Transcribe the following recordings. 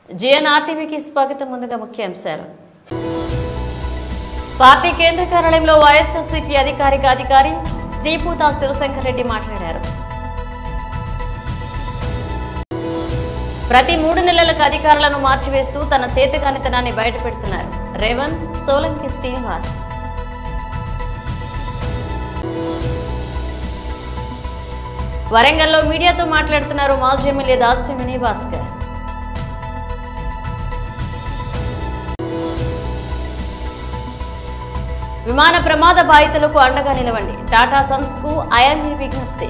జీఎన్ఆర్టీవీకి స్వాగతం. ముందుగా ముఖ్యాంశాలు. పార్టీ కేంద్ర కార్యాలయంలో వైఎస్ఆర్సీపీ అధికారి శ్రీపూత శివశంకర్ రెడ్డి మాట్లాడారు. ప్రతి 3 నెలలకు అధికారులను మార్చివేస్తూ తన చేతగానితనాన్ని బయటపెడుతున్నారు రేవంత్, సోలంకి శ్రీనివాస్. వరంగల్లో మీడియాతో మాట్లాడుతున్నారు మాజీ ఎమ్మెల్యే దాస్యమిని భాస్కర్. విమాన ప్రమాద బాధితులకు అండగా నిలవండి, టాటా సన్స్ కు ఐఎంఏ విజ్ఞప్తి.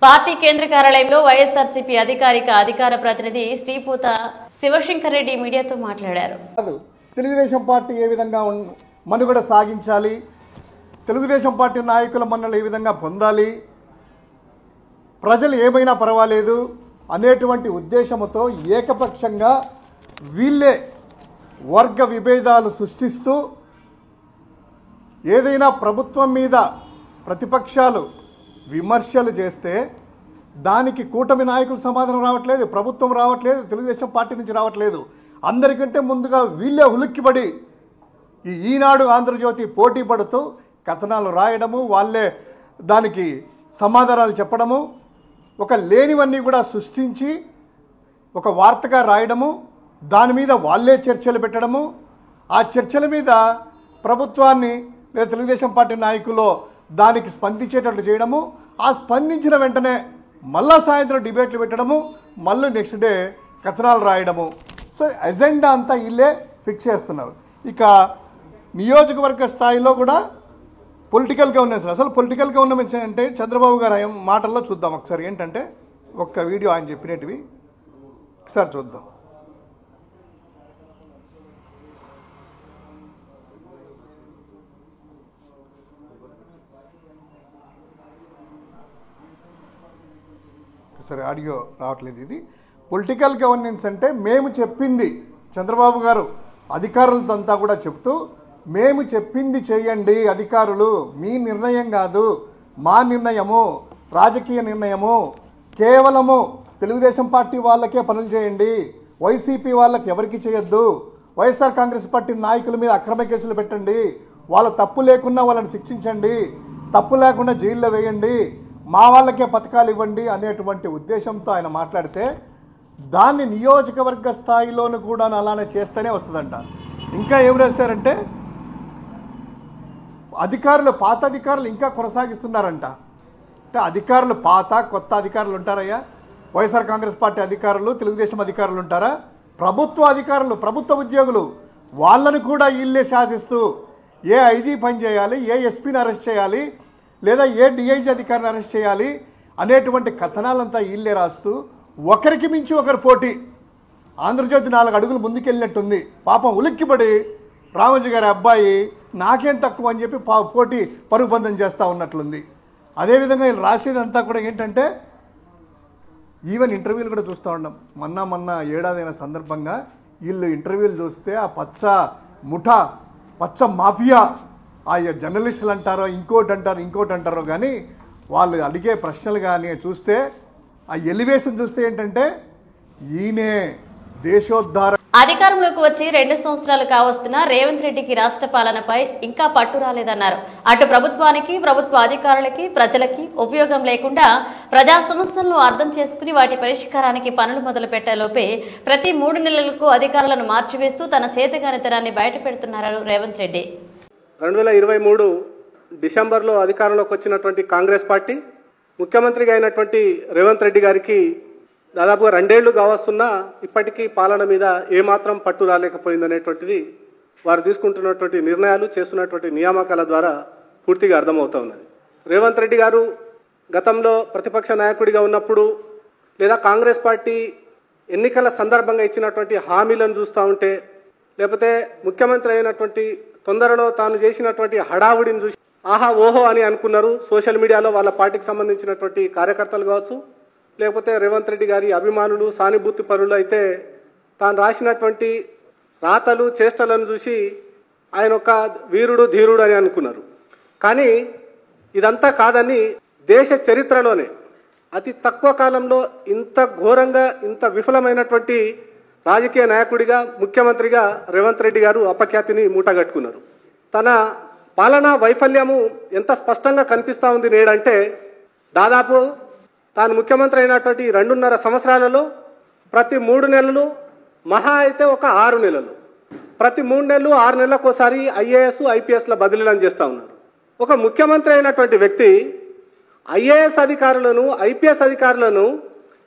పార్టీ కేంద్ర కార్యాలయంలో వైఎస్ఆర్సీపీ అధికార ప్రతినిధి శ్రీపూత శివశంకర్ రెడ్డి మీడియాతో మాట్లాడారు. తెలుగుదేశం పార్టీ ఏ విధంగా మనుగడ సాగించాలి, తెలుగుదేశం పార్టీ నాయకుల మన్నలు ఏ విధంగా పొందాలి, ప్రజలు ఏమైనా పర్వాలేదు అనేటువంటి ఉద్దేశంతో ఏకపక్షంగా వీళ్ళే వర్గ విభేదాలు సృష్టిస్తూ ఏదైనా ప్రభుత్వం మీద ప్రతిపక్షాలు విమర్శలు చేస్తే దానికి కూటమి నాయకులు సమాధానం రావట్లేదు, ప్రభుత్వం రావట్లేదు, తెలుగుదేశం పార్టీ నుంచి రావట్లేదు. అందరికంటే ముందుగా వీళ్ళే ఉలిక్కిపడి ఈనాడు ఆంధ్రజ్యోతి పోటీ పడుతూ కథనాలు రాయడము, వాళ్ళే దానికి సమాధానాలు చెప్పడము, ఒక లేనివన్నీ కూడా సృష్టించి ఒక వార్తగా రాయడము, దాని మీద వాళ్ళే చర్చలు పెట్టడము, ఆ చర్చల మీద ప్రభుత్వాన్ని లేదా తెలుగుదేశం పార్టీ నాయకులు దానికి స్పందించేటట్లు చేయడము, ఆ స్పందించిన వెంటనే మళ్ళా సాయంత్రం డిబేట్లు పెట్టడము, మళ్ళీ నెక్స్ట్ డే కథనాలు రాయడము. సో ఎజెండా అంతా వీళ్ళే ఫిక్స్ చేస్తున్నారు. ఇక నియోజకవర్గ స్థాయిలో కూడా పొలిటికల్ గవర్నెన్స్, అసలు పొలిటికల్ గవర్నెన్స్ అంటే చంద్రబాబు గారు మాటల్లో చూద్దాం ఒకసారి. ఏంటంటే ఒక్క వీడియో ఆయన చెప్పినట్టువి ఒకసారి చూద్దాం. సరే, ఆడియో రావట్లేదు. ఇది పొలిటికల్ గవర్నెన్స్ అంటే మేము చెప్పింది, చంద్రబాబు గారు అధికారులతో కూడా చెప్తూ మేము చెప్పింది చేయండి అధికారులు, మీ నిర్ణయం కాదు మా నిర్ణయము, రాజకీయ నిర్ణయము, కేవలము తెలుగుదేశం పార్టీ వాళ్ళకే పనులు చేయండి, వైసీపీ వాళ్ళకి ఎవరికి చేయొద్దు, వైఎస్ఆర్ కాంగ్రెస్ పార్టీ నాయకుల మీద అక్రమ కేసులు పెట్టండి, వాళ్ళ తప్పు లేకున్నా వాళ్ళని శిక్షించండి, తప్పు లేకుండా జైల్లో వేయండి, మా వాళ్ళకే పథకాలు ఇవ్వండి అనేటువంటి ఉద్దేశంతో ఆయన మాట్లాడితే దాన్ని నియోజకవర్గ స్థాయిలోనూ కూడా అలానే చేస్తూనే వస్తుందంట. ఇంకా ఏం రాశారంటే అధికారులు, పాత అధికారులు ఇంకా కొనసాగిస్తున్నారంట. అంటే అధికారులు పాత కొత్త అధికారులు ఉంటారయ్యా, వైఎస్ఆర్ కాంగ్రెస్ పార్టీ అధికారులు తెలుగుదేశం అధికారులు ఉంటారా? ప్రభుత్వ అధికారులు, ప్రభుత్వ ఉద్యోగులు, వాళ్ళని కూడా వీళ్ళే శాసిస్తూ ఏ ఐజీ పని చేయాలి, ఏ ఎస్పీని అరెస్ట్ చేయాలి, లేదా ఏ డిఐజీ అధికారిని అరెస్ట్ చేయాలి అనేటువంటి కథనాలంతా వీళ్ళే రాస్తూ ఒకరికి మించి ఒకరు పోటీ. ఆంధ్రజ్యోతి 4 అడుగులు ముందుకెళ్ళినట్టుంది. పాపం ఉలిక్కిపడి రామోజీ గారి అబ్బాయి నాకేం తక్కువ అని చెప్పి పోటీ పరుగుబంధం చేస్తూ ఉన్నట్లుంది. అదేవిధంగా వీళ్ళు రాసేదంతా కూడా ఏంటంటే ఈవెన్ ఇంటర్వ్యూలు కూడా చూస్తూ ఉన్నాం. మొన్న ఏడాదైన సందర్భంగా వీళ్ళు ఇంటర్వ్యూలు చూస్తే ఆ పచ్చ ముఠా, పచ్చ మాఫియా, ఆ జర్నలిస్టులు అంటారో ఇంకోటి అంటారో కానీ వాళ్ళు అడిగే ప్రశ్నలు కానీ చూస్తే ఆ ఎలివేషన్ చూస్తే ఏంటంటే ఈయనే దేశోద్ధార. అధికారంలోకి వచ్చి 2 సంవత్సరాలు కావస్తున్నా రేవంత్ రెడ్డికి రాష్ట్ర పాలనపై ఇంకా పట్టు రాలేదన్నారు. అటు ప్రభుత్వానికి, ప్రభుత్వ అధికారులకి, ప్రజలకి ఉపయోగం లేకుండా ప్రజా సమస్యలను అర్థం చేసుకుని వాటి పరిష్కారానికి పనులు మొదలు పెట్టేలోపే ప్రతి 3 నెలలకు అధికారులను మార్చివేస్తూ తన చేతగానితనాన్ని బయట పెడుతున్నారు రేవంత్ రెడ్డి. 2023 డిసెంబర్లో అధికారంలోకి వచ్చినటువంటి కాంగ్రెస్ పార్టీ ముఖ్యమంత్రిగా అయినటువంటి రేవంత్ రెడ్డి గారికి దాదాపుగా 2 ఏళ్లు కావస్తున్నా ఇప్పటికీ పాలన మీద ఏమాత్రం పట్టు రాలేకపోయిందనేటువంటిది వారు తీసుకుంటున్నటువంటి నిర్ణయాలు, చేస్తున్నటువంటి నియామకాల ద్వారా పూర్తిగా అర్థమవుతా ఉన్నది. రేవంత్ రెడ్డి గారు గతంలో ప్రతిపక్ష నాయకుడిగా ఉన్నప్పుడు లేదా కాంగ్రెస్ పార్టీ ఎన్నికల సందర్భంగా ఇచ్చినటువంటి హామీలను చూస్తూ ఉంటే, లేకపోతే ముఖ్యమంత్రి అయినటువంటి తొందరలో తాను చేసినటువంటి హడావుడిని చూసి ఆహా ఓహో అని అనుకున్నారు. సోషల్ మీడియాలో వాళ్ళ పార్టీకి సంబంధించినటువంటి కార్యకర్తలు కావచ్చు, లేకపోతే రేవంత్ రెడ్డి గారి అభిమానులు, సానుభూతి పరులు అయితే తాను రాసినటువంటి రాతలు, చేష్టలను చూసి ఆయన ఒక వీరుడు, ధీరుడు అని అనుకున్నారు. కానీ ఇదంతా కాదని దేశ చరిత్రలోనే అతి తక్కువ కాలంలో ఇంత ఘోరంగా ఇంత విఫలమైనటువంటి రాజకీయ నాయకుడిగా ముఖ్యమంత్రిగా రేవంత్ రెడ్డి గారు అపఖ్యాతిని మూటగట్టుకున్నారు. తన పాలనా వైఫల్యము ఎంత స్పష్టంగా కనిపిస్తూ ఉంది నేడంటే, దాదాపు తాను ముఖ్యమంత్రి అయినటువంటి 2.5 సంవత్సరాలలో ప్రతి 3 నెలలు మహా అయితే ఒక 6 నెలలు, ప్రతి 3 నెలలు 6 నెలలకు ఒకసారి ఐఏఎస్ ఐపీఎస్ల బదిలీలను చేస్తూ ఉన్నారు. ఒక ముఖ్యమంత్రి అయినటువంటి వ్యక్తి ఐఏఎస్ అధికారులను ఐపీఎస్ అధికారులను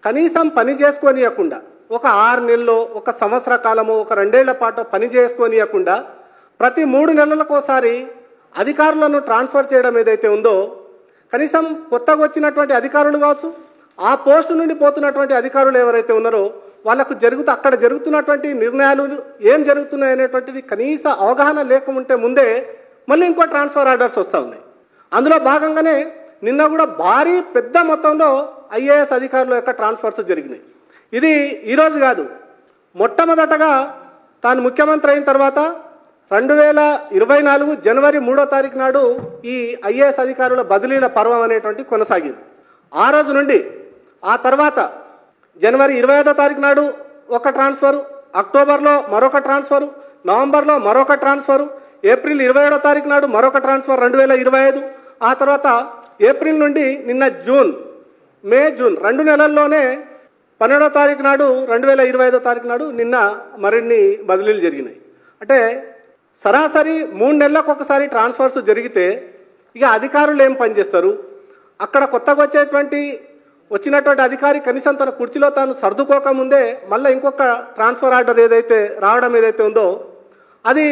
కనీసం పని చేసుకోనియకుండా, ఒక 6 నెలల్లో ఒక సంవత్సర కాలము ఒక 2 ఏళ్ల పాటు పని చేసుకోనియకుండా ప్రతి 3 నెలలకు ఒకసారి అధికారులను ట్రాన్స్ఫర్ చేయడం ఏదైతే ఉందో, కనీసం కొత్తగా వచ్చినటువంటి అధికారులు కావచ్చు, ఆ పోస్టు నుండి పోతున్నటువంటి అధికారులు ఎవరైతే ఉన్నారో వాళ్ళకు అక్కడ జరుగుతున్నటువంటి నిర్ణయాలు ఏం జరుగుతున్నాయి అనేటువంటిది కనీస అవగాహన లేకుంటే ముందే మళ్ళీ ఇంకో ట్రాన్స్ఫర్ ఆర్డర్స్ వస్తూ ఉన్నాయి. అందులో భాగంగానే నిన్న కూడా భారీ పెద్ద మొత్తంలో ఐఏఎస్ అధికారుల యొక్క ట్రాన్స్ఫర్స్ జరిగినాయి. ఇది ఈరోజు కాదు, మొట్టమొదటగా తాను ముఖ్యమంత్రి అయిన తర్వాత 2024 జనవరి 3వ తారీఖు నాడు ఈ ఐఏఎస్ అధికారుల బదిలీల పర్వం అనేటువంటి కొనసాగింది. ఆ రోజు నుండి ఆ తర్వాత జనవరి 25వ తారీఖు నాడు ఒక ట్రాన్స్ఫరు, అక్టోబర్లో మరొక ట్రాన్స్ఫరు, నవంబర్లో మరొక ట్రాన్స్ఫరు, ఏప్రిల్ 27వ తారీఖు నాడు మరొక ట్రాన్స్ఫర్ 2025, ఆ తర్వాత ఏప్రిల్ నుండి నిన్న మే జూన్ 2 నెలల్లోనే 12వ తారీఖు నాడు 2025వ తారీఖు నాడు నిన్న మరిన్ని బదిలీలు జరిగినాయి. అంటే సరాసరి 3 నెలలకు ఒకసారి ట్రాన్స్ఫర్స్ జరిగితే ఇక అధికారులు ఏం పనిచేస్తారు? అక్కడ కొత్తగా వచ్చినటువంటి అధికారి కనీసం తన కుర్చీలో తాను సర్దుకోకముందే మళ్ళీ ఇంకొక ట్రాన్స్ఫర్ ఆర్డర్ ఏదైతే రావడం ఏదైతే ఉందో, అది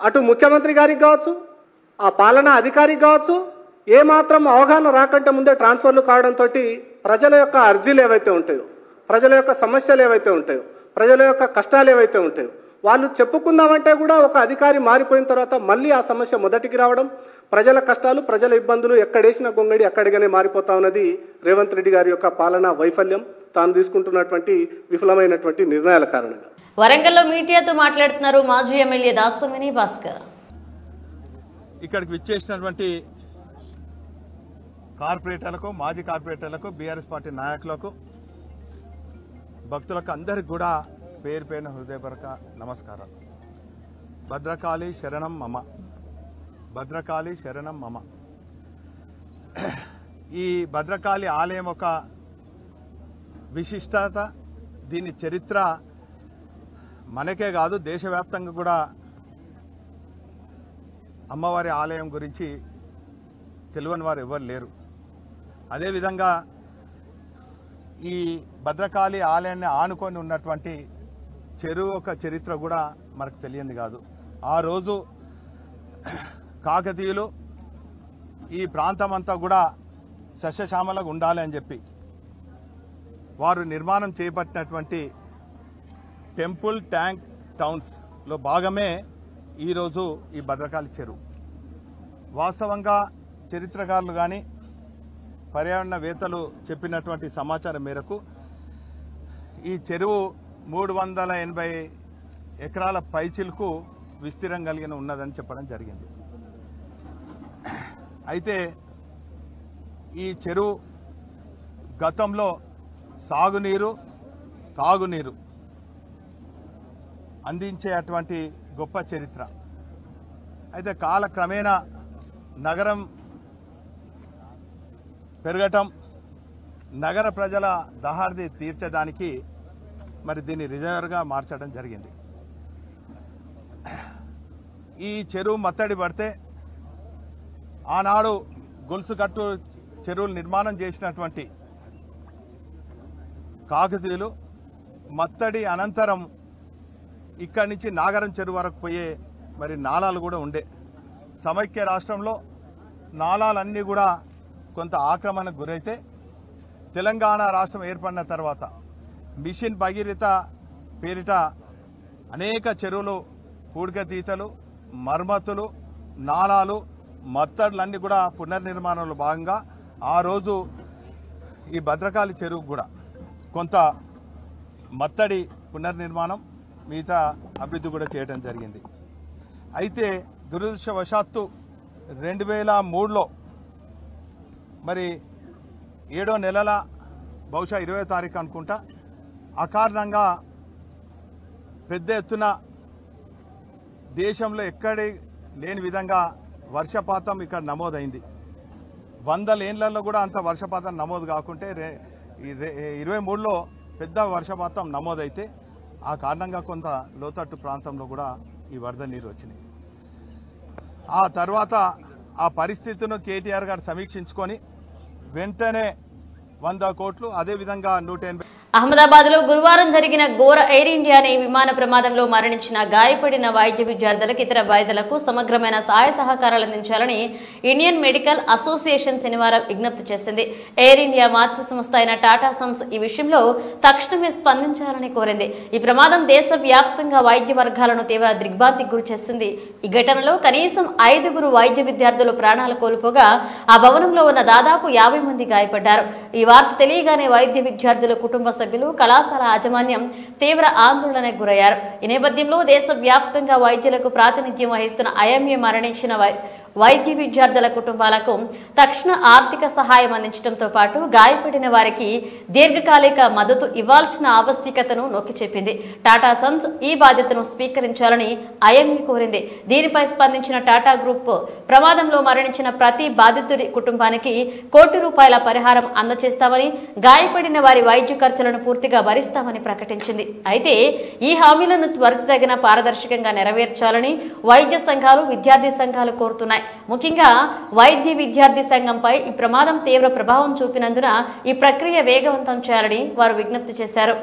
అటు ముఖ్యమంత్రి గారికి కావచ్చు, ఆ పాలనా అధికారికి కావచ్చు, ఏమాత్రం అవగాహన రాకంటే ముందే ట్రాన్స్ఫర్లు కావడంతో ప్రజల యొక్క అర్జీలు ఏవైతే ఉంటాయో, ప్రజల యొక్క సమస్యలు ఏవైతే ఉంటాయో, ప్రజల యొక్క కష్టాలు ఏవైతే ఉంటాయో వాళ్ళు చెప్పుకుందామంటే కూడా ఒక అధికారి మారిపోయిన తర్వాత మళ్ళీ ఆ సమస్య మొదటికి రావడం, ప్రజల కష్టాలు ప్రజల ఇబ్బందులు ఎక్కడేసిన గొంగడి అక్కడిగానే మారిపోతా ఉన్నది రేవంత్ రెడ్డి గారి యొక్క పాలనా వైఫల్యం, తాను తీసుకుంటున్నటువంటి విఫలమైనటువంటి నిర్ణయాల కారణంగా. వరంగల్లో మీడియాతో మాట్లాడుతున్నారు మాజీ ఎమ్మెల్యే దాసమణి భాస్కర్. ఇక్కడికి విచ్చేసినటువంటి కార్పొరేటర్లకు, మాజీ కార్పొరేటర్లకు, బీఆర్ఎస్ పార్టీ నాయకులకు, భక్తులకు అందరికి కూడా పేరు పేరున హృదయపూర్వక నమస్కారాలు. భద్రకాళి శరణం మమ, భద్రకాళి శరణం మమ. ఈ భద్రకాళి ఆలయం ఒక విశిష్టత, దీని చరిత్ర మనకే కాదు దేశవ్యాప్తంగా కూడా అమ్మవారి ఆలయం గురించి తెలియని వారు ఎవరు లేరు. అదేవిధంగా ఈ భద్రకాళి ఆలయాన్ని ఆనుకొని ఉన్నటువంటి చెరువు ఒక చరిత్ర కూడా మనకు తెలియంది కాదు. ఆ రోజు కాకతీయులు ఈ ప్రాంతం అంతా కూడా సస్యశ్యామలంగా ఉండాలి అని చెప్పి వారు నిర్మాణం చేపట్టినటువంటి టెంపుల్ ట్యాంక్ టౌన్స్లో భాగమే ఈరోజు ఈ భద్రకాళి చెరువు. వాస్తవంగా చరిత్రకారులు కానీ పర్యావరణవేత్తలు చెప్పినటువంటి సమాచారం మేరకు ఈ చెరువు 380 ఎకరాల పైచిలకు విస్తీర్ణం కలిగిన ఉన్నదని చెప్పడం జరిగింది. అయితే ఈ చెరువు గతంలో సాగునీరు, తాగునీరు అందించేటువంటి గొప్ప చరిత్ర. అయితే కాలక్రమేణా నగరం పెరగటం, నగర ప్రజల దహార్ది తీర్చడానికి మరి దీన్ని రిజర్వ్గా మార్చడం జరిగింది. ఈ చెరువు మత్తడి పడితే ఆనాడు గొలుసుకట్టు చెరువులు నిర్మాణం చేసినటువంటి కాకతీయులు మత్తడి అనంతరం ఇక్కడి నుంచి నాగరం చెరువు వరకు పోయే మరి నాలాలు కూడా ఉండే. సమైక్య రాష్ట్రంలో నాలాలన్నీ కూడా కొంత ఆక్రమణకు గురైతే తెలంగాణ రాష్ట్రం ఏర్పడిన తర్వాత మిషన్ భగీరథ పేరిట అనేక చెరువులు, పూడికతీతలు, మర్మతులు, నాలాలు, మత్తడులన్నీ కూడా పునర్నిర్మాణంలో భాగంగా ఆ రోజు ఈ భద్రకాళి చెరువు కూడా కొంత మత్తడి పునర్నిర్మాణం, మిగతా అభివృద్ధి కూడా చేయడం జరిగింది. అయితే దురదృష్టవశాత్తు 2003లో మరి 7వ నెలల బహుశా 20వ తారీఖు అనుకుంటా అకారణంగా పెద్ద ఎత్తున దేశంలో ఎక్కడే లేని విధంగా వర్షపాతం ఇక్కడ నమోదైంది. 100 ఏళ్లలో కూడా అంత వర్షపాతం నమోదు కాకుంటే 23లో పెద్ద వర్షపాతం నమోదైతే ఆ కారణంగా కొంత లోతట్టు ప్రాంతంలో కూడా ఈ వరద నీరు వచ్చినాయి. ఆ తర్వాత ఆ పరిస్థితిని కేటీఆర్ గారు సమీక్షించుకొని వెంటనే 100 కోట్లు అదేవిధంగా 180. అహ్మదాబాద్ లో గురువారం జరిగిన ఘోర ఎయిర్ ఇండియా అనే విమాన ప్రమాదంలో మరణించిన గాయపడిన వైద్య విద్యార్థులకు ఇతర వైద్యులకు సమగ్రమైన సహాయ సహకారాలు అందించాలని ఇండియన్ మెడికల్ అసోసియేషన్ శనివారం విజ్ఞప్తి చేసింది. ఎయిర్ ఇండియా మాతృ సంస్థ అయిన టాటా సన్స్ ఈ విషయంలో తక్షణమే స్పందించాలని కోరింది. ఈ ప్రమాదం దేశవ్యాప్తంగా వైద్య వర్గాలను తీవ్ర దిగ్భ్రాంతికి గురి చేసింది. ఈ ఘటనలో కనీసం 5 వైద్య విద్యార్థులు ప్రాణాలు కోల్పోగా ఆ భవనంలో ఉన్న దాదాపు 50 మంది గాయపడ్డారు. ఈ వార్త తెలియగానే వైద్య విద్యార్థుల కుటుంబ సభ్యులు కళాశాల యాజమాన్యం తీవ్ర ఆందోళనకు గురయ్యారు. ఈ నేపథ్యంలో దేశవ్యాప్తంగా వైద్యులకు ప్రాతినిధ్యం వహిస్తున్న ఐఎంఏ మరణించిన వైద్య విద్యార్థుల కుటుంబాలకు తక్షణ ఆర్థిక సహాయం అందించడంతో పాటు గాయపడిన వారికి దీర్ఘకాలిక మద్దతు ఇవ్వాల్సిన ఆవశ్యకతను నొక్కి చెప్పింది. టాటా సన్స్ ఈ బాధ్యతను స్వీకరించాలని ఐఎంఏ కోరింది. దీనిపై స్పందించిన టాటా గ్రూప్ ప్రమాదంలో మరణించిన ప్రతి బాధితుడి కుటుంబానికి ₹1,00,00,000 పరిహారం అందజేస్తామని, గాయపడిన వారి వైద్య ఖర్చులను పూర్తిగా భరిస్తామని ప్రకటించింది. అయితే ఈ హామీలను త్వరితగిన పారదర్శకంగా నెరవేర్చాలని వైద్య సంఘాలు, విద్యార్థి సంఘాలు కోరుతున్నాయి. ముఖ్యంగా వైద్య విద్యార్థి సంఘంపై ఈ ప్రమాదం తీవ్ర ప్రభావం చూపినందున ఈ ప్రక్రియ వేగవంతం చేయాలని వారు విజ్ఞప్తి చేశారు.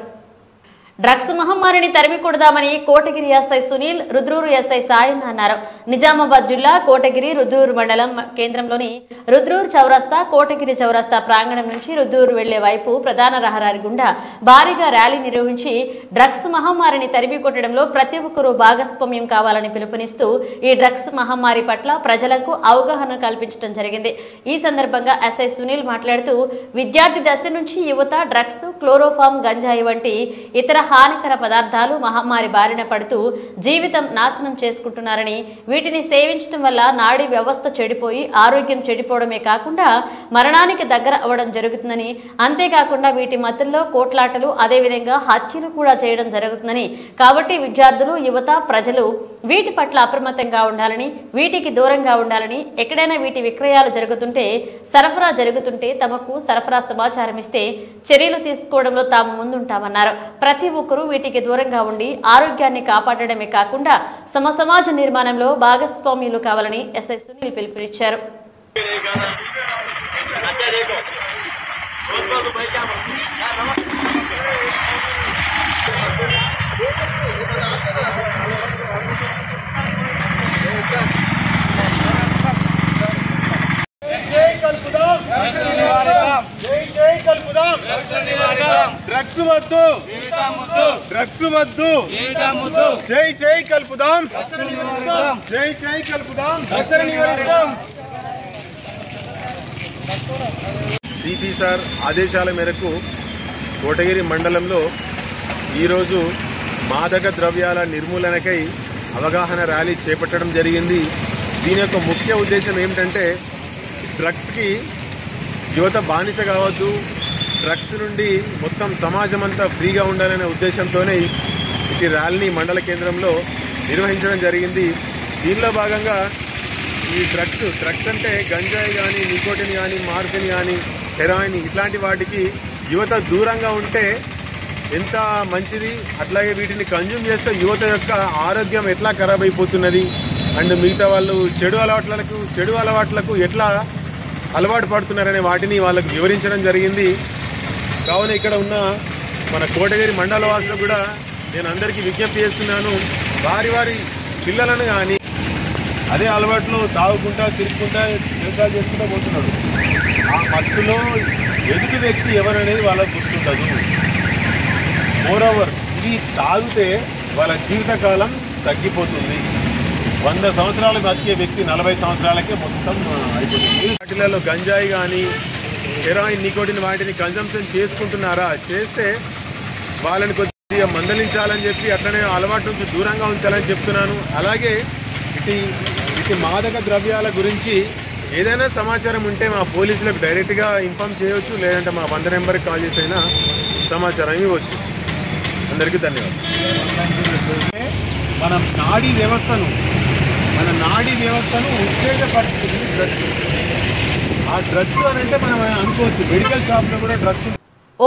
డ్రగ్స్ మహమ్మారిని తరిమికొడదామని కోటగిరి ఎస్ఐ సునీల్, రుద్రూరు ఎస్ఐ సాయన్న అన్నారు. నిజామాబాద్ జిల్లా కోటగిరి రుద్రూరు మండలం కేంద్రంలోని రుద్రూరు చౌరస్తా, కోటగిరి చౌరస్తా ప్రాంగణం నుంచి రుద్రూరు వెళ్లే వైపు ప్రధాన రహదారి గుండా భారీగా ర్యాలీ నిర్వహించి డ్రగ్స్ మహమ్మారిని తరిమికొట్టడంలో ప్రతి ఒక్కరూ భాగస్వామ్యం కావాలని పిలుపునిస్తూ ఈ డ్రగ్స్ మహమ్మారి పట్ల ప్రజలకు అవగాహన కల్పించడం జరిగింది. ఈ సందర్భంగా ఎస్ఐ సునీల్ మాట్లాడుతూ విద్యార్థి దశ నుంచి యువత డ్రగ్స్, క్లోరోఫామ్, గంజాయి వంటి ఇతర హానికర పదార్థాలు మహమ్మారి బారిన పడుతూ జీవితం నాశనం చేసుకుంటున్నారని, వీటిని సేవించడం వల్ల నాడీ వ్యవస్థ చెడిపోయి ఆరోగ్యం చెడిపోవడమే కాకుండా మరణానికి దగ్గర అవ్వడం జరుగుతుందని, అంతేకాకుండా వీటి మధ్యలో కోట్లాటలు అదేవిధంగా హత్యలు కూడా చేయడం జరుగుతుందని, కాబట్టి విద్యార్థులు, యువత, ప్రజలు వీటి పట్ల అప్రమత్తంగా ఉండాలని, వీటికి దూరంగా ఉండాలని, ఎక్కడైనా వీటి విక్రయాలు జరుగుతుంటే, సరఫరా జరుగుతుంటే తమకు సరఫరా సమాచారం ఇస్తే చర్యలు తీసుకోవడంలో తాము ముందుంటామన్నారు. ప్రతి ఒక్కరూ వీటికి దూరంగా ఉండి ఆరోగ్యాన్ని కాపాడడమే కాకుండా సమాజ నిర్మాణంలో భాగస్వామ్యులు కావాలని ఎస్ఐ సునీల్ పిలుపునిచ్చారు. డ్రగ్స్ వద్దు, డ్రగ్స్ వద్దు, జై జై కల్పుదాం, జై జై కల్పుదాం. సిపి సార్ ఆదేశాల మేరకు కోటగిరి మండలంలో ఈరోజు మాదక ద్రవ్యాల నిర్మూలనకై అవగాహన ర్యాలీ చేపట్టడం జరిగింది. దీని యొక్క ముఖ్య ఉద్దేశం ఏమిటంటే డ్రగ్స్కి యువత బానిస కావద్దు, డ్రగ్స్ నుండి మొత్తం సమాజం అంతా ఫ్రీగా ఉండాలనే ఉద్దేశంతోనే ఈ ర్యాలీని మండల కేంద్రంలో నిర్వహించడం జరిగింది. దీనిలో భాగంగా ఈ డ్రగ్స్ అంటే గంజాయి కానీ, నికోటిన్ కానీ, మార్ఫిన్ కానీ, హెరాయిన్ ఇట్లాంటి వాటికి యువత దూరంగా ఉంటే ఎంత మంచిది, అట్లాగే వీటిని కన్జ్యూమ్ చేస్తే యువత యొక్క ఆరోగ్యం ఎట్లా ఖరాబ్ అయిపోతున్నది అండ్ మిగతా వాళ్ళు చెడు అలవాట్లకు ఎట్లా అలవాటు పడుతున్నారనే వాటిని వాళ్ళకు వివరించడం జరిగింది. కావున ఇక్కడ ఉన్న మన కోటగిరి మండల వాసులు కూడా నేను అందరికీ విజ్ఞప్తి చేస్తున్నాను, వారి పిల్లలను కానీ అదే అలవాట్లు తాగుకుంటా, తిరుగుకుంటా, వ్యవసాయం చేసుకుంటా పోతున్నాడు. ఆ మత్తులో ఎదుటి వ్యక్తి ఎవరనేది వాళ్ళకు గుర్తుండదు. మోరోవర్ ఇది తాగితే వాళ్ళ జీవితకాలం తగ్గిపోతుంది. 100 సంవత్సరాలు బతికే వ్యక్తి 40 సంవత్సరాలకే మొత్తం అయిపోతుంది. వాటిలలో గంజాయి కానీ, హెరాయిన్, నికోటిన్ వాటిని కన్జంప్షన్ చేసుకుంటున్నారా, చేస్తే వాళ్ళని కొద్దిగా మందలించాలని చెప్పి అట్లనే అలవాటు నుంచి దూరంగా ఉంచాలని చెప్తున్నాను. అలాగే ఇటు మాదక ద్రవ్యాల గురించి ఏదైనా సమాచారం ఉంటే మా పోలీసులకు డైరెక్ట్గా ఇన్ఫామ్ చేయవచ్చు, లేదంటే మా 100 నెంబర్కి కాల్ చేసి అయినా సమాచారం ఇవ్వచ్చు. అందరికీ ధన్యవాదాలు. మన నాడీ వ్యవస్థను ఉత్తేజపరుస్తుంది డ్రగ్స్. ఆ డ్రగ్స్ అని అంటే మనం అనుకోవచ్చు మెడికల్ షాప్లో కూడా drugs.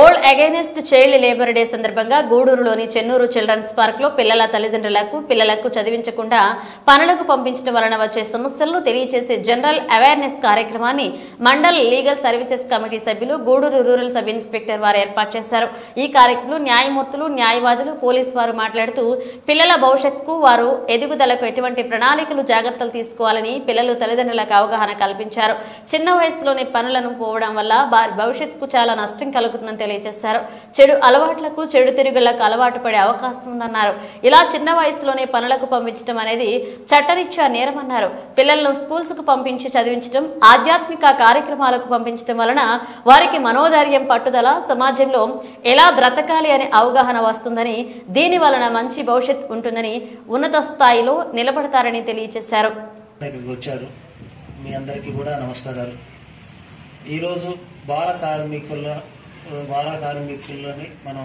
Old against child labour day సందర్భంగా గూడూరులోని చెన్నూరు చిల్డ్రన్స్ పార్క్ లో పిల్లల తల్లిదండ్రులకు పిల్లలకు చదివించకుండా పనులకు పంపించడం వలన వచ్చే సమస్యలను తెలియజేసే జనరల్ అవేర్నెస్ కార్యక్రమాన్ని మండల్ లీగల్ సర్వీసెస్ కమిటీ సభ్యులు గూడూరు రూరల్ సబ్ ఇన్స్పెక్టర్ వారు ఏర్పాటు చేశారు. ఈ కార్యక్రమంలో న్యాయమూర్తులు, న్యాయవాదులు, పోలీసు వారు మాట్లాడుతూ పిల్లల భవిష్యత్తుకు వారు ఎదుగుదలకు ఎటువంటి ప్రణాళికలు జాగ్రత్తలు తీసుకోవాలని పిల్లలు తల్లిదండ్రులకు అవగాహన కల్పించారు. చిన్న వయసులోనే పనులను పోవడం వల్ల వారి భవిష్యత్తుకు చాలా నష్టం కలుగుతుందని తెలియజేశారు. చెడు అలవాట్లకు, చెడు తిరుగుళ్లకు అలవాటు పడే అవకాశం ఉందన్నారు. ఇలా చిన్న వయసులోనే పనులకు పంపించడం అనేది చట్టరీత్యా నేరమన్నారు. పిల్లలను స్కూల్స్ కు పంపించి చదివించడం, ఆధ్యాత్మిక కార్యక్రమాలకు పంపించడం వలన వారికి మనోధైర్యం, పట్టుదల, సమాజంలో ఎలా బ్రతకాలి అనే అవగాహన వస్తుందని, దీని వలన మంచి భవిష్యత్తు ఉంటుందని, ఉన్నత స్థాయిలో నిలబడతారని తెలియజేశారు. మీ అందరికీ కూడా నమస్కారాలు. ఈరోజు బాల కార్మికులని మనం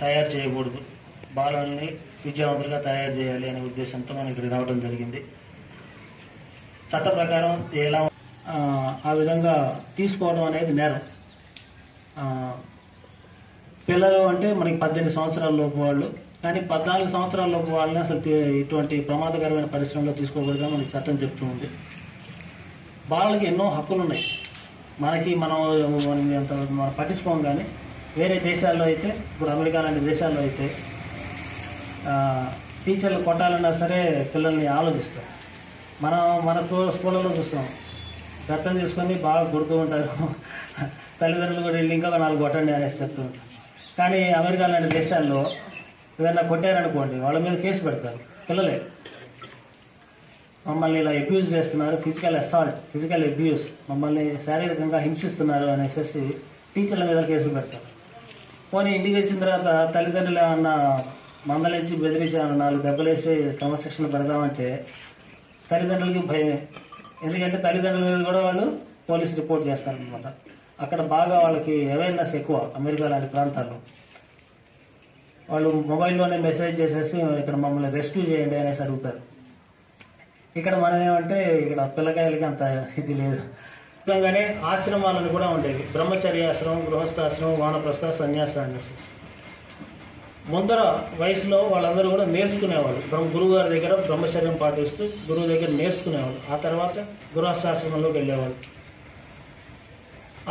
తయారు చేయకూడదు, బాలల్ని విద్యావంతులుగా తయారు చేయాలి అనే ఉద్దేశంతో మనం ఇక్కడికి రావడం జరిగింది. చట్ట ప్రకారం ఎలా ఆ విధంగా తీసుకోవడం అనేది నేరం. పిల్లలు అంటే మనకి 18 సంవత్సరాల లోపు వాళ్ళు, కానీ 14 సంవత్సరాల లోపు వాళ్ళని అసలు ఇటువంటి ప్రమాదకరమైన పరిశ్రమలో తీసుకోకూడదని మనకి చట్టం చెప్తూ ఉంది. బాలలకి ఎన్నో హక్కులు ఉన్నాయి. మనం పట్టించుకోం. కానీ వేరే దేశాల్లో అయితే, ఇప్పుడు అమెరికా లాంటి దేశాల్లో అయితే టీచర్లు కొట్టాలన్నా సరే పిల్లల్ని ఆలోచిస్తారు. మన స్కూళ్ళలో చూస్తాం, గతం తీసుకొని బాగా కొడుతూ ఉంటారు. తల్లిదండ్రులు కూడా వెళ్ళి ఇంకా 4 కొట్టండి అనేసి చెప్తూ ఉంటారు. కానీ అమెరికా లాంటి దేశాల్లో ఏదైనా కొట్టారనుకోండి, వాళ్ళ మీద కేసు పెడతారు. పిల్లలే మమ్మల్ని ఇలా అబ్యూజ్ చేస్తున్నారు, ఫిజికల్ అసాల్ట్, ఫిజికల్ అబ్యూస్, మమ్మల్ని శారీరకంగా హింసిస్తున్నారు అనేసి టీచర్ల మీద కేసులు పెడతారు. పోనీ ఇంటికి వచ్చిన తర్వాత తల్లిదండ్రులు ఏమన్నా మందలించి బెదిరించి 4 దెబ్బలేసి క్రమశిక్షణ పెడదామంటే తల్లిదండ్రులకి భయమే. ఎందుకంటే తల్లిదండ్రుల మీద కూడా వాళ్ళు పోలీస్ రిపోర్ట్ చేస్తారనమాట. అక్కడ బాగా వాళ్ళకి అవేర్నెస్ ఎక్కువ. అమెరికా లాంటి ప్రాంతాల్లో వాళ్ళు మొబైల్లోనే మెసేజ్ చేసేసి ఇక్కడ మమ్మల్ని రెస్క్యూ చేయండి అనేసి అడుగుతారు. ఇక్కడ మనం ఏమంటే ఇక్కడ పిల్లకాయలకి అంత ఇది లేదు. నిజంగానే ఆశ్రమాలను కూడా ఉండేవి. బ్రహ్మచర్యాశ్రమం, గృహస్థాశ్రమం, వానప్రస్థ, సన్యాస అనేసి. ముందర వయసులో వాళ్ళందరూ కూడా నేర్చుకునేవాళ్ళు. గురువు గారి దగ్గర బ్రహ్మచర్యం పాటిస్తూ గురువు దగ్గర నేర్చుకునేవాళ్ళు. ఆ తర్వాత గృహస్థాశ్రమంలోకి వెళ్ళేవాళ్ళు.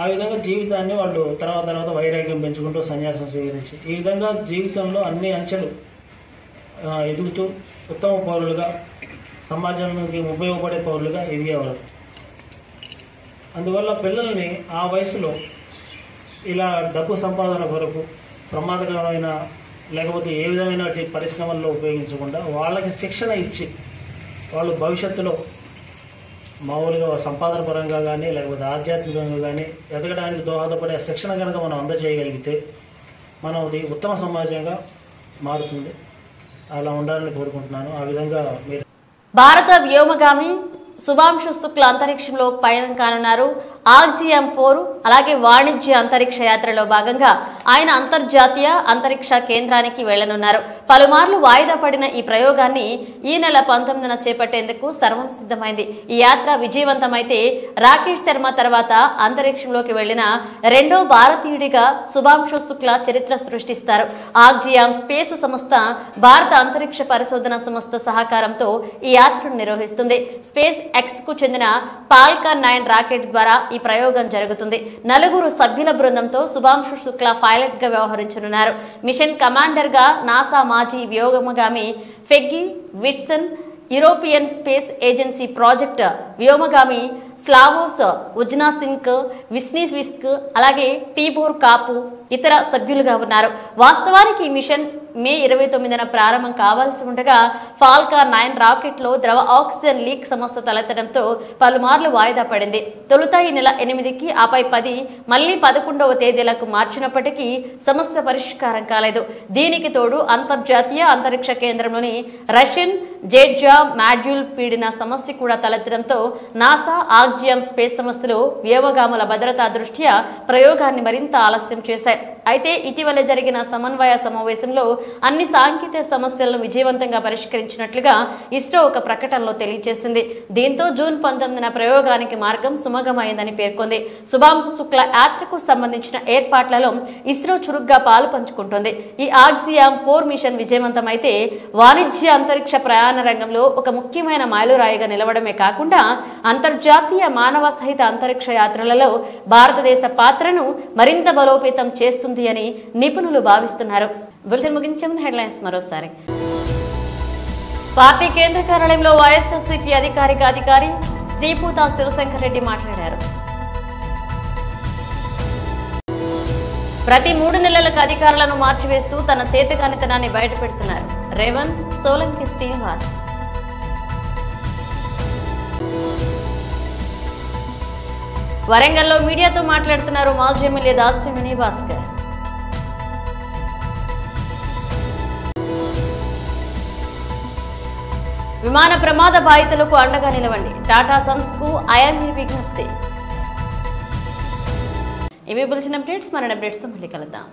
ఆ విధంగా జీవితాన్ని వాళ్ళు తర్వాత వైరాగ్యం పెంచుకుంటూ సన్యాసం స్వీకరించి ఈ విధంగా జీవితంలో అన్ని అంచెలు ఎదుగుతూ ఉత్తమ పౌరులుగా, సమాజానికి ఉపయోగపడే పౌరులుగా ఎదిగేవారు. అందువల్ల పిల్లల్ని ఆ వయసులో ఇలా డబ్బు సంపాదన కొరకు ప్రమాదకరమైన లేకపోతే ఏ విధమైన పరిశ్రమల్లో ఉపయోగించకుండా వాళ్ళకి శిక్షణ ఇచ్చి వాళ్ళు భవిష్యత్తులో మామూలుగా సంపాదన పరంగా కానీ లేకపోతే ఆధ్యాత్మికంగా కానీ ఎదగడానికి దోహదపడే శిక్షణ కనుక మనం అందజేయగలిగితే మనం అది ఉత్తమ సమాజంగా మారుతుంది. అలా ఉండాలని కోరుకుంటున్నాను. ఆ విధంగా భారత వ్యోమగామి శుభాంశు శుక్ల అంతరిక్షంలో పయనం కానున్నారు. ఆక్జియం 4 అలాగే వాణిజ్య అంతరిక్ష యాత్రలో భాగంగా ఆయన అంతర్జాతీయ అంతరిక్ష కేంద్రానికి వెళ్లనున్నారు. పలుమార్లు వాయిదా పడిన ఈ ప్రయోగాన్ని ఈ నెల 19న చేపట్టేందుకు సర్వం సిద్ధమైంది. ఈ యాత్ర విజయవంతమైతే రాకేష్ శర్మ తర్వాత అంతరిక్షంలోకి వెళ్లిన రెండో భారతీయుడిగా శుభాంశు శుక్ల చరిత్ర సృష్టిస్తారు. ఆక్జియం స్పేస్ సంస్థ, భారత అంతరిక్ష పరిశోధన సంస్థ సహకారంతో ఈ యాత్రను నిర్వహిస్తుంది. స్పేస్ ఎక్స్ కు చెందిన ఫాల్కన్ 9 రాకెట్ ద్వారా ఈ ప్రయోగం జరుగుతుంది. 4 సభ్యుల బృందంతో శుభాంశు శుక్ల పైలట్ గా వ్యవహరించనున్నారు. మిషన్ కమాండర్ గా నాసా మాజీ వ్యోమగామి Peggy Whitson, European space agency project వ్యోమగామి స్లావోస్ ఉజ్నాసిన్క్, విస్నీస్విస్క్ అలాగే టీబోర్ కాపు ఇతర సభ్యులుగా ఉన్నారు. వాస్తవానికి ఈ మిషన్ మే 29న ప్రారంభం కావాల్సి ఉండగా ఫాల్కాన్ 9 రాకెట్ లో ద్రవ ఆక్సిజన్ లీక్ సమస్య తలెత్తడంతో పలుమార్లు వాయిదా పడింది. తొలుత ఈ నెల 8కి, ఆపై 10, మళ్లీ 11వ తేదీలకు మార్చినప్పటికీ సమస్య పరిష్కారం కాలేదు. దీనికి తోడు అంతర్జాతీయ అంతరిక్ష కేంద్రంలోని రష్యన్ జెడ్జా మాడ్యూల్ పీడిన సమస్య కూడా తలెత్తడంతో నాసా, ఆక్సియామ్ స్పేస్ సంస్థలు వ్యోమగాముల భద్రతా దృష్ట్యా ప్రయోగాన్ని మరింత ఆలస్యం చేశాయి. అయితే ఇటీవల జరిగిన సమన్వయ సమావేశంలో అన్ని సాంకేతిక సమస్యలను విజయవంతంగా పరిష్కరించినట్లుగా ఇస్రో ఒక ప్రకటనలో తెలియజేసింది. దీంతో జూన్ 19న ప్రయోగానికి మార్గం సుమగమైందని పేర్కొంది. శుభాంశు శుక్ల యాత్రకు సంబంధించిన ఏర్పాట్లలో ఇస్రో చురుగ్గా పాలు పంచుకుంటోంది. ఈ ఆక్సియామ్ 4 మిషన్ విజయవంతమైతే వాణిజ్య అంతరిక్ష ప్రయాణ రంగంలో ఒక ముఖ్యమైన మైలురాయిగా నిలవడమే కాకుండా అంతర్జాతీయ మానవ సహిత అంతరిక్ష యాత్రలలో భారతదేశ పాత్రను మరింత బలోపేతం చేస్తుంది అని నిపుణులు భావిస్తున్నారు. బులెటిన్ ముగించే ముందు హెడ్లైన్స్ మరోసారి. పార్టీ కేంద్ర కార్యాలయంలో వైఎస్ఆర్సీపీ అధికారి శ్రీపూత శివశంకర్ రెడ్డి మాట్లాడారు. ప్రతి 3 నెలలకు అధికారులను మార్చివేస్తూ తన చేతకానితనాన్ని బయటపెడుతున్నారు రేవంత్, సోలంకి శ్రీనివాస్. వరంగల్లో మీడియాతో మాట్లాడుతున్నారు మాజీ ఎమ్మెల్యే దాస్యమిని భాస్కర్. విమాన ప్రమాద బాధితులకు అండగా నిలవండి, టాటా సన్స్ కు ఐఎంఏ విజ్ఞప్తి. ఇవి బులెటిన్ అప్డేట్స్. మరిన్ని అప్డేట్స్ తో మళ్ళీ కలుద్దాం.